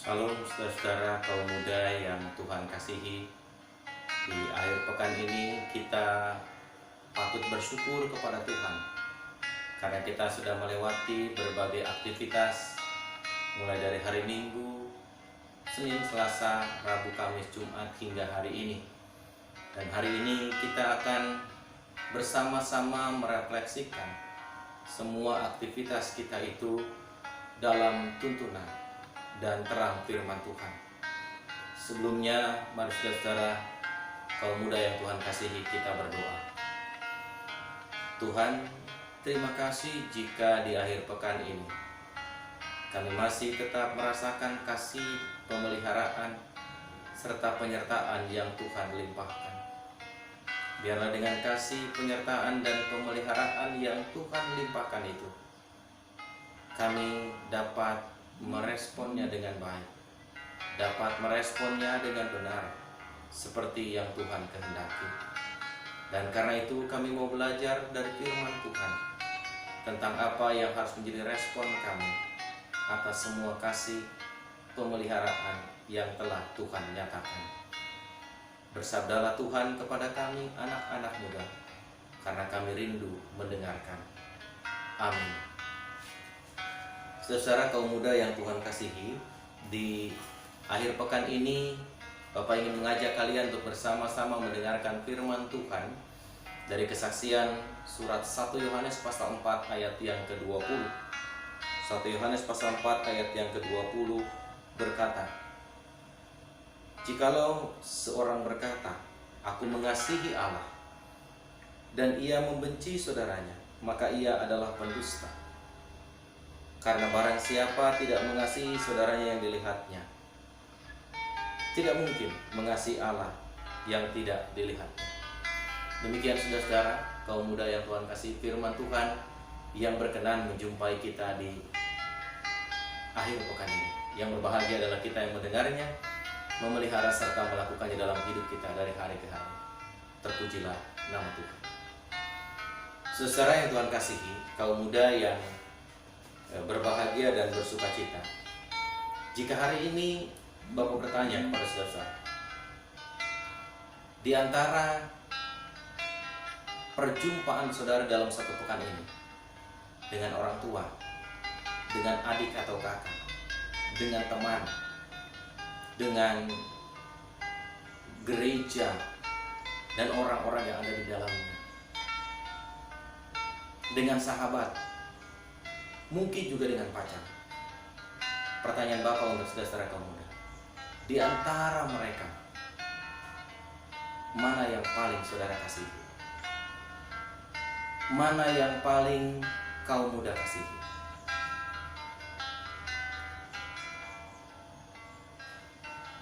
Halo saudara-saudara kaum muda yang Tuhan kasihi. Di akhir pekan ini kita patut bersyukur kepada Tuhan karena kita sudah melewati berbagai aktivitas mulai dari hari Minggu, Senin, Selasa, Rabu, Kamis, Jumat hingga hari ini. Dan hari ini kita akan bersama-sama merefleksikan semua aktivitas kita itu dalam tuntunan dan terang firman Tuhan. Sebelumnya, mari saudara kaum muda yang Tuhan kasihi, kita berdoa. Tuhan, terima kasih jika di akhir pekan ini kami masih tetap merasakan kasih, pemeliharaan, serta penyertaan yang Tuhan limpahkan. Biarlah dengan kasih, penyertaan, dan pemeliharaan yang Tuhan limpahkan itu, kami dapat meresponnya dengan baik, dapat meresponnya dengan benar, seperti yang Tuhan kehendaki. Dan karena itu kami mau belajar dari firman Tuhan tentang apa yang harus menjadi respon kami atas semua kasih, pemeliharaan yang telah Tuhan nyatakan. Bersabdalah Tuhan kepada kami anak-anak muda, karena kami rindu mendengarkan. Amin. Saudara kaum muda yang Tuhan kasihi, di akhir pekan ini Bapak ingin mengajak kalian untuk bersama-sama mendengarkan firman Tuhan dari kesaksian surat 1 Yohanes pasal 4 ayat yang ke-20. 1 Yohanes pasal 4 ayat yang ke-20 berkata, "Jikalau seorang berkata, aku mengasihi Allah, dan ia membenci saudaranya, maka ia adalah pendusta. Karena barang siapa tidak mengasihi saudaranya yang dilihatnya, tidak mungkin mengasihi Allah yang tidak dilihatnya." Demikian saudara kaum muda yang Tuhan kasih, firman Tuhan yang berkenan menjumpai kita di akhir pekan ini. Yang berbahagia adalah kita yang mendengarnya, memelihara serta melakukannya dalam hidup kita dari hari ke hari. Terpujilah nama Tuhan. Saudara yang Tuhan kasihi, kaum muda yang berbahagia dan bersukacita, jika hari ini Bapak bertanya kepada saudara, di antara perjumpaan saudara dalam satu pekan ini dengan orang tua, dengan adik atau kakak, dengan teman, dengan gereja, dan orang-orang yang ada di dalamnya, dengan sahabat, mungkin juga dengan pacar. Pertanyaan Bapak untuk saudara kaum muda, di antara mereka, mana yang paling saudara kasihi? Mana yang paling kaum muda kasihi?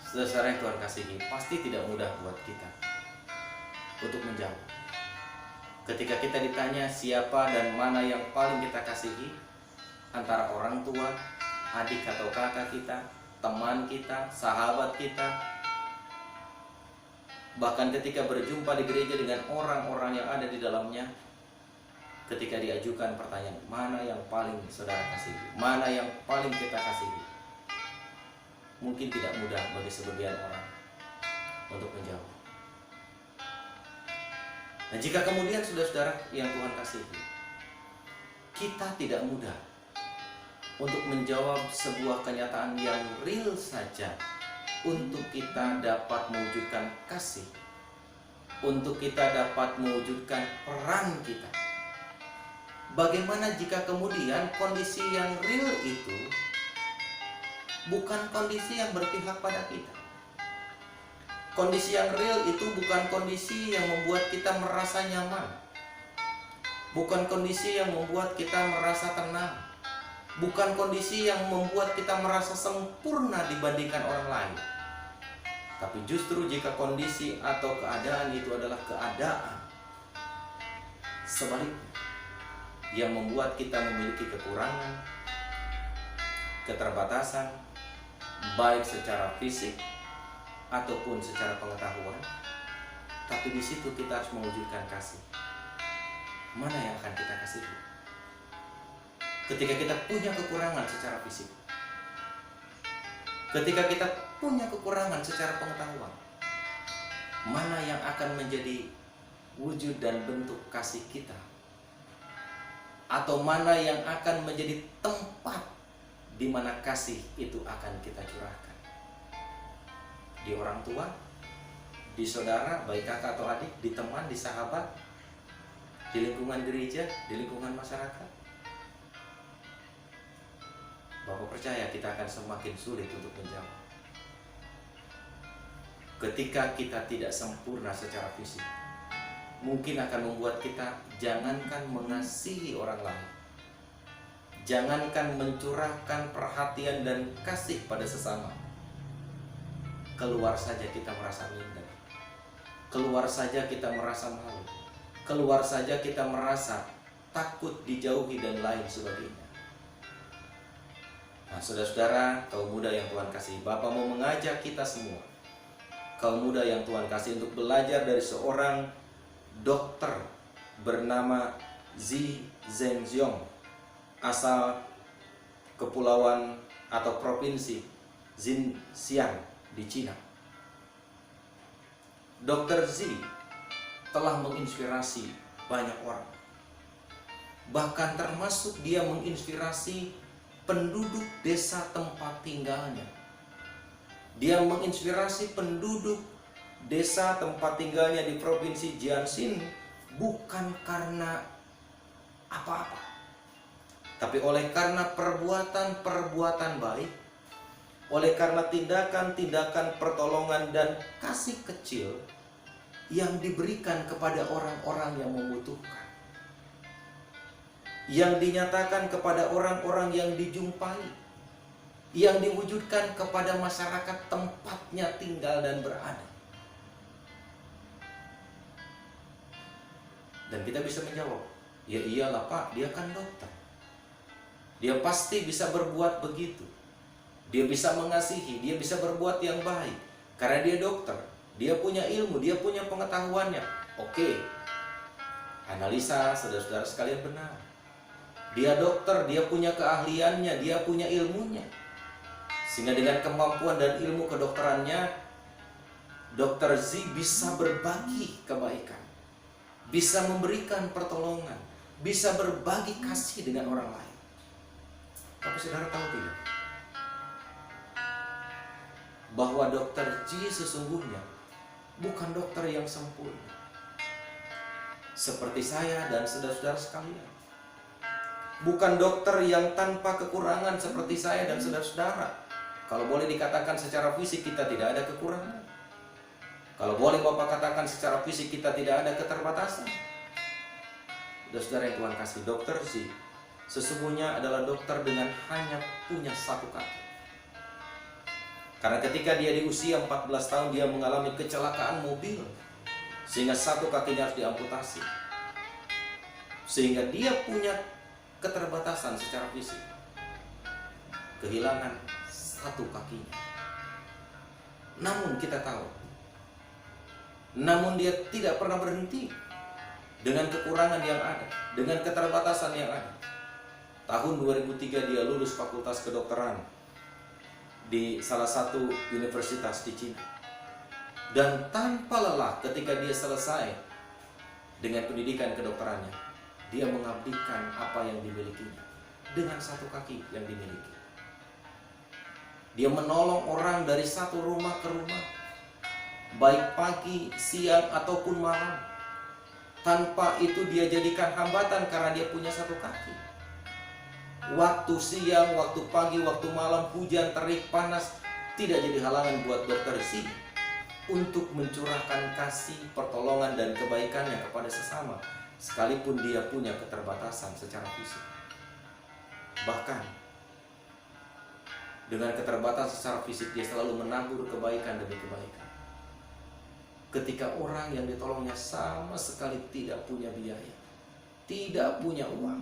Saudara yang Tuhan kasihi, pasti tidak mudah buat kita untuk menjawab. Ketika kita ditanya siapa dan mana yang paling kita kasihi, antara orang tua, adik atau kakak kita, teman kita, sahabat kita, bahkan ketika berjumpa di gereja dengan orang-orang yang ada di dalamnya, ketika diajukan pertanyaan, mana yang paling saudara kasihi, mana yang paling kita kasihi, mungkin tidak mudah bagi sebagian orang untuk menjawab. Nah, jika kemudian saudara-saudara yang Tuhan kasihi, kita tidak mudah untuk menjawab sebuah kenyataan yang real saja, untuk kita dapat mewujudkan kasih, untuk kita dapat mewujudkan peran kita. Bagaimana jika kemudian kondisi yang real itu bukan kondisi yang berpihak pada kita? Kondisi yang real itu bukan kondisi yang membuat kita merasa nyaman, bukan kondisi yang membuat kita merasa tenang, bukan kondisi yang membuat kita merasa sempurna dibandingkan orang lain. Tapi justru jika kondisi atau keadaan itu adalah keadaan sebaliknya, yang membuat kita memiliki kekurangan, keterbatasan, baik secara fisik ataupun secara pengetahuan, tapi di situ kita harus mewujudkan kasih. Mana yang akan kita kasihi? Ketika kita punya kekurangan secara fisik, Ketika kita punya kekurangan secara pengetahuan, mana yang akan menjadi wujud dan bentuk kasih kita? Atau mana yang akan menjadi tempat di mana kasih itu akan kita curahkan? Di orang tua, di saudara, baik kakak atau adik, di teman, di sahabat, di lingkungan gereja, di lingkungan masyarakat. Bapak percaya kita akan semakin sulit untuk menjawab. Ketika kita tidak sempurna secara fisik, mungkin akan membuat kita jangankan mengasihi orang lain, jangankan mencurahkan perhatian dan kasih pada sesama. Keluar saja kita merasa minder, keluar saja kita merasa malu, keluar saja kita merasa takut dijauhi dan lain sebagainya. Nah, saudara-saudara, kaum muda yang Tuhan kasih, Bapak mau mengajak kita semua, kaum muda yang Tuhan kasih, untuk belajar dari seorang dokter bernama Zi Zhenxiong, asal kepulauan atau provinsi Xinjiang di Cina. Dokter Zi telah menginspirasi banyak orang, bahkan termasuk dia menginspirasi penduduk desa tempat tinggalnya. Dia menginspirasi penduduk desa tempat tinggalnya di provinsi Jiangxi bukan karena apa-apa, tapi oleh karena perbuatan-perbuatan baik, oleh karena tindakan-tindakan pertolongan dan kasih kecil yang diberikan kepada orang-orang yang membutuhkan, yang dinyatakan kepada orang-orang yang dijumpai, yang diwujudkan kepada masyarakat tempatnya tinggal dan berada. Dan kita bisa menjawab, ya iyalah Pak, dia kan dokter, dia pasti bisa berbuat begitu, dia bisa mengasihi, dia bisa berbuat yang baik, karena dia dokter, dia punya ilmu, dia punya pengetahuannya. Oke, analisa saudara-saudara sekalian benar. Dia dokter, dia punya keahliannya, dia punya ilmunya. Sehingga dengan kemampuan dan ilmu kedokterannya, Dr. Z bisa berbagi kebaikan, bisa memberikan pertolongan, bisa berbagi kasih dengan orang lain. Tapi saudara tahu tidak, bahwa Dr. Z sesungguhnya bukan dokter yang sempurna, seperti saya dan saudara-saudara sekalian. Bukan dokter yang tanpa kekurangan seperti saya dan saudara-saudara. Kalau boleh dikatakan secara fisik kita tidak ada kekurangan, kalau boleh Bapak katakan secara fisik kita tidak ada keterbatasan. Saudara-saudara yang Tuhan kasih, Dr. Z sesungguhnya adalah dokter dengan hanya punya satu kaki. Karena ketika dia di usia 14 tahun dia mengalami kecelakaan mobil, sehingga satu kakinya harus diamputasi. Sehingga dia punya keterbatasan secara fisik, kehilangan satu kakinya. Namun kita tahu, namun dia tidak pernah berhenti dengan kekurangan yang ada, dengan keterbatasan yang ada. Tahun 2003 dia lulus fakultas kedokteran di salah satu universitas di Cina. Dan tanpa lelah ketika dia selesai dengan pendidikan kedokterannya, dia mengabdikan apa yang dimilikinya dengan satu kaki yang dimiliki. Dia menolong orang dari satu rumah ke rumah, baik pagi, siang, ataupun malam. Tanpa itu dia jadikan hambatan karena dia punya satu kaki. Waktu siang, waktu pagi, waktu malam, hujan, terik, panas, tidak jadi halangan buat Dr. Z untuk mencurahkan kasih, pertolongan, dan kebaikannya kepada sesama, sekalipun dia punya keterbatasan secara fisik. Bahkan dengan keterbatasan secara fisik, dia selalu menabur kebaikan demi kebaikan. Ketika orang yang ditolongnya sama sekali tidak punya biaya, tidak punya uang,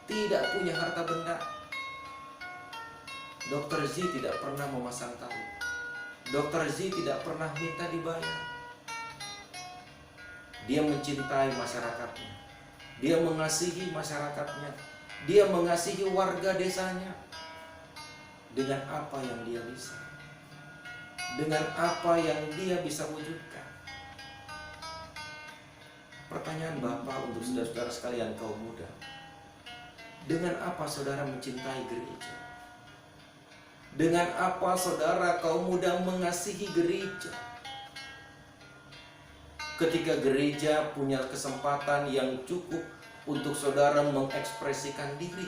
tidak punya harta benda, Dr. Z tidak pernah memasang tali. Dr. Z tidak pernah minta dibayar. Dia mencintai masyarakatnya, dia mengasihi masyarakatnya, dia mengasihi warga desanya. dengan apa yang dia bisa, dengan apa yang dia bisa wujudkan. Pertanyaan Bapak untuk saudara-saudara sekalian kaum muda, dengan apa saudara mencintai gereja? Dengan apa saudara kaum muda mengasihi gereja? Ketika gereja punya kesempatan yang cukup untuk saudara mengekspresikan diri,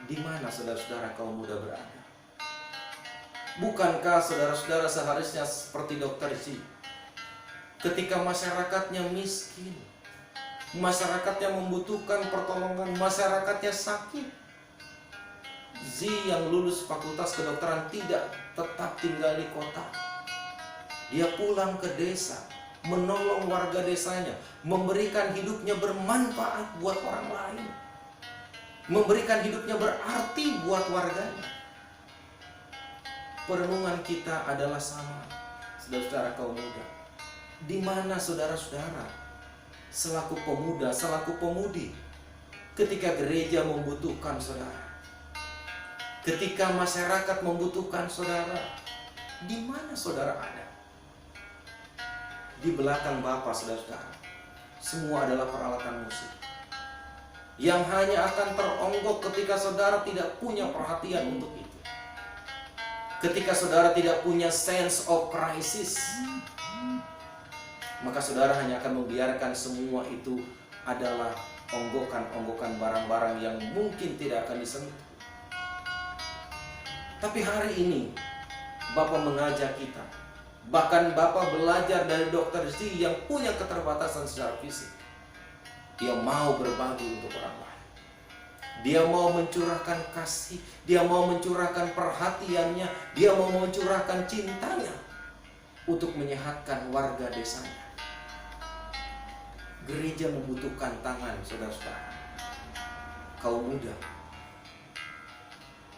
di mana saudara-saudara kaum muda berada? Bukankah saudara-saudara seharusnya seperti Dr. Z? Ketika masyarakatnya miskin, masyarakatnya membutuhkan pertolongan, masyarakatnya sakit, Z yang lulus fakultas kedokteran tidak tetap tinggal di kota. Dia pulang ke desa, menolong warga desanya, memberikan hidupnya bermanfaat buat orang lain, memberikan hidupnya berarti buat warganya. Perenungan kita adalah sama, saudara-saudara kaum muda. Di mana saudara-saudara selaku pemuda, selaku pemudi, ketika gereja membutuhkan saudara, ketika masyarakat membutuhkan saudara, di mana saudara ada? Di belakang Bapak, saudara-saudara, semua adalah peralatan musik yang hanya akan teronggok ketika saudara tidak punya perhatian untuk itu. Ketika saudara tidak punya sense of crisis, maka saudara hanya akan membiarkan semua itu adalah onggokan-onggokan barang-barang yang mungkin tidak akan disentuh. Tapi hari ini Bapak mengajak kita, bahkan Bapak belajar dari Dr. Z yang punya keterbatasan secara fisik. Dia mau berbagi untuk orang lain. Dia mau mencurahkan kasih, dia mau mencurahkan perhatiannya, dia mau mencurahkan cintanya untuk menyehatkan warga desanya. Gereja membutuhkan tangan saudara-saudara kaum muda.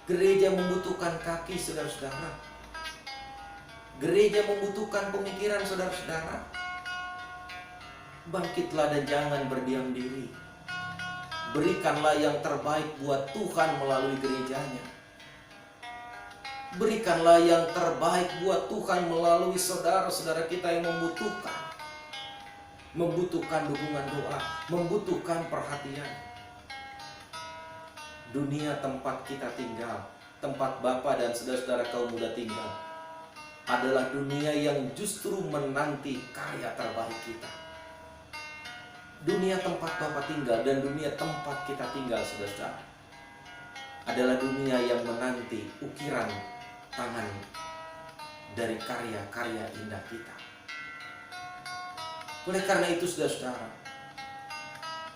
Gereja membutuhkan kaki saudara-saudara. Gereja membutuhkan pemikiran saudara-saudara. Bangkitlah dan jangan berdiam diri. Berikanlah yang terbaik buat Tuhan melalui gerejanya. Berikanlah yang terbaik buat Tuhan melalui saudara-saudara kita yang membutuhkan dukungan doa, membutuhkan perhatian. Dunia tempat kita tinggal, tempat Bapak dan saudara-saudara kaum muda tinggal, adalah dunia yang justru menanti karya terbaik kita. Dunia tempat Bapak tinggal dan dunia tempat kita tinggal, saudara-saudara, adalah dunia yang menanti ukiran tangan dari karya-karya indah kita. Oleh karena itu, saudara-saudara,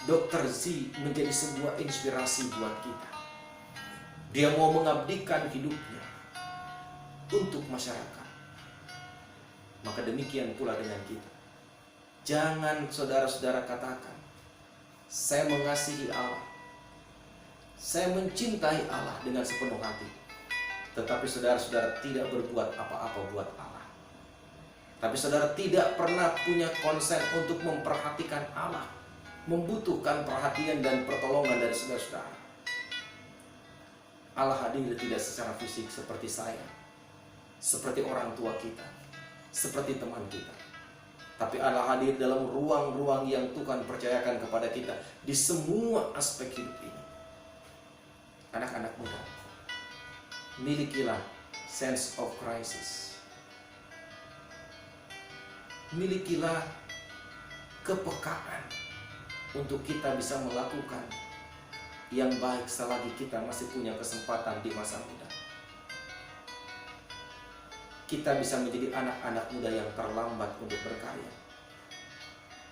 Dr. Z menjadi sebuah inspirasi buat kita. Dia mau mengabdikan hidupnya untuk masyarakat. Maka demikian pula dengan kita. Jangan saudara-saudara katakan, saya mengasihi Allah, saya mencintai Allah dengan sepenuh hati, tetapi saudara-saudara tidak berbuat apa-apa buat Allah. Tapi saudara tidak pernah punya konsen untuk memperhatikan Allah, membutuhkan perhatian dan pertolongan dari saudara-saudara. Allah hadir tidak secara fisik seperti saya, seperti orang tua kita, seperti teman kita. Tapi Allah hadir dalam ruang-ruang yang Tuhan percayakan kepada kita di semua aspek hidup ini. Anak-anak muda, milikilah sense of crisis. Milikilah kepekaan untuk kita bisa melakukan yang baik selagi kita masih punya kesempatan di masa muda. Kita bisa menjadi anak-anak muda yang terlambat untuk berkarya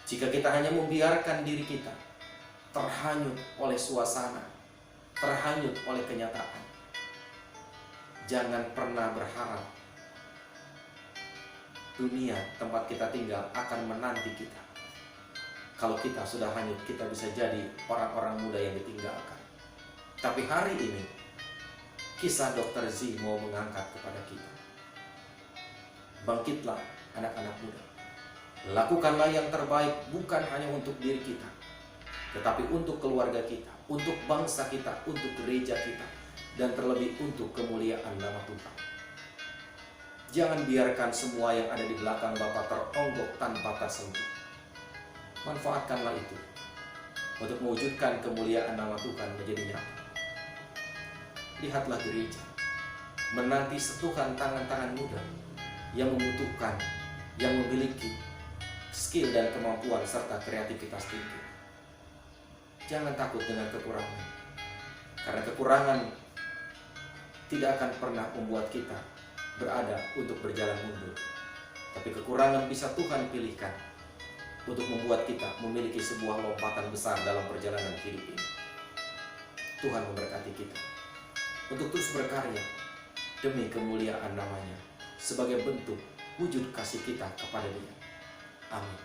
jika kita hanya membiarkan diri kita terhanyut oleh suasana, terhanyut oleh kenyataan. Jangan pernah berharap dunia tempat kita tinggal akan menanti kita. Kalau kita sudah hanyut, kita bisa jadi orang-orang muda yang ditinggalkan. Tapi hari ini kisah Dr. Z mau mengangkat kepada kita. Bangkitlah anak-anak muda. Lakukanlah yang terbaik bukan hanya untuk diri kita, tetapi untuk keluarga kita, untuk bangsa kita, untuk gereja kita, dan terlebih untuk kemuliaan nama Tuhan. Jangan biarkan semua yang ada di belakang Bapa teronggok tanpa tersentuh. Manfaatkanlah itu untuk mewujudkan kemuliaan nama Tuhan menjadi nyata. Lihatlah gereja menanti sentuhan tangan-tangan muda yang membutuhkan, yang memiliki skill dan kemampuan serta kreativitas tinggi. Jangan takut dengan kekurangan, karena kekurangan tidak akan pernah membuat kita berada untuk berjalan mundur. Tapi kekurangan bisa Tuhan pilihkan untuk membuat kita memiliki sebuah lompatan besar dalam perjalanan hidup ini. Tuhan memberkati kita untuk terus berkarya demi kemuliaan namanya sebagai bentuk wujud kasih kita kepada Dia. Amin.